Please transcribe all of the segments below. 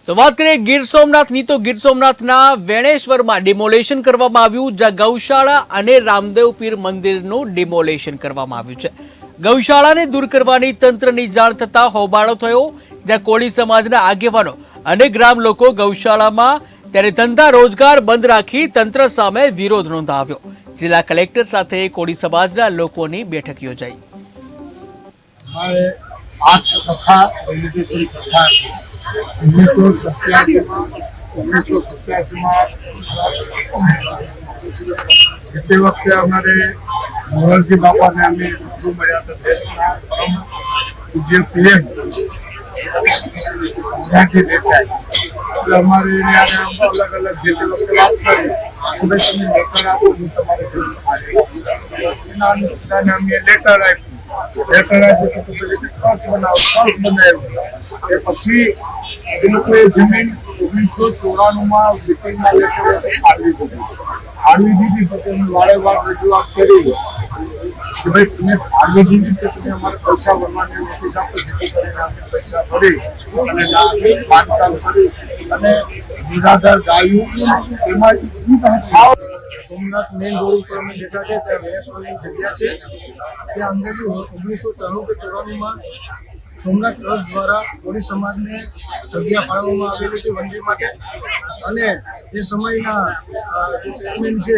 તો વાત કરીએ ગીર સોમનાથની તો ગીર સોમનાથના વેણેશ્વરમાં ડિમોલેશન કરવામાં આવ્યું, જ્યાં ગૌશાળા અને રામદેવ પીર મંદિરનું ડિમોલેશન કરવામાં આવ્યું છે। ગૌશાળાને દૂર કરવાની તંત્રની જાણ થતાં હોબાળો થયો, જ્યાં કોળી સમાજના આગેવાનો અને ગ્રામ લોકો ગૌશાળામાં ત્યારે ધંધા રોજગાર બંધ રાખી તંત્ર સામે વિરોધ નોંધાવ્યો। જિલ્લા કલેક્ટર સાથે કોળી સમાજના લોકોની બેઠક યોજાઈ। आज सखा रेलिगेशन सखा 1987 में वक्त अमारे मोरारजी बापा ने अमे रूबरू मळ्या था। देशना परम पूज्य पीएम मोरारजी देसाई अमारे अलग अलग जे वक्त बात करी તમે લેટર આપો હું તમારે એના અનુસંધાને અમે લેટર આપ્યું। लेटर પછી એ લોકોએ જમીન 1994 માં વિપિનના લેટર ફાળવી દીધી। પછી અમે વારંવાર રજૂઆત કરી કે ભાઈ તમે ફાળવી દીધી તો તમે અમારે પૈસા ભરવાની નોટિસ આપો, જેથી કરીને અમે પૈસા ભરી અને બાંધકામ કરી અને નિરાધાર ગાયું એમાં સોમનાથ મેઇન રોડ ઉપર અમે બેઠા છે। ત્યાં વેણેશ્વરની જગ્યા છે, ત્યાં અંદાજે 1993 કે 94 માં સોમનાથ ટ્રસ્ટ દ્વારા કોળી સમાજને જગ્યા ફાળવવામાં આવેલી હતી વનરી માટે। અને એ સમયના જે ચેરમેન છે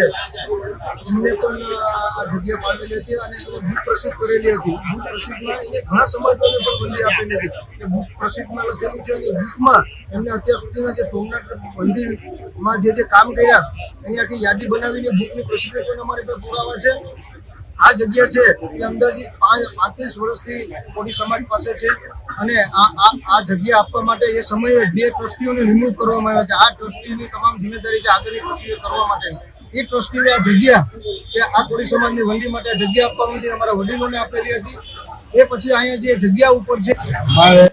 એમને પણ આ જગ્યા ફાળવેલી હતી અને એને બુક પ્રસિદ્ધ કરેલી હતી। બુક પ્રસિદ્ધમાં એને ઘણા સમાજોને પણ વનરી આપેલી હતી। એ બુક પ્રસિદ્ધમાં લખેલું છે અને બુકમાં એમને અત્યાર સુધીના જે સોમનાથ મંદિરમાં જે કામ કર્યા એની આખી યાદી બનાવીને બુકની પ્રસિદ્ધિ પણ અમારી પાસે પુરાવા છે। આ જગ્યા છે એ અંદાજિત 35 વર્ષથી કોળી સમાજ પાસે છે અને આ જગ્યા આપવા માટે એ સમયે 2 ટ્રસ્ટીઓની નિમણૂક કરવામાં આવી હતી। આ ટ્રસ્ટીની તમામ જિમ્મેદારી છે આગળની પ્રોસિજર કરવા માટે। એ ટ્રસ્ટીઓએ આ જગ્યા કે આ કોળી સમાજની વંડી માટે જગ્યા આપવામાં જે અમારા વડીલોને આપેલી હતી। એ પછી અહીંયા જે જગ્યા ઉપર છે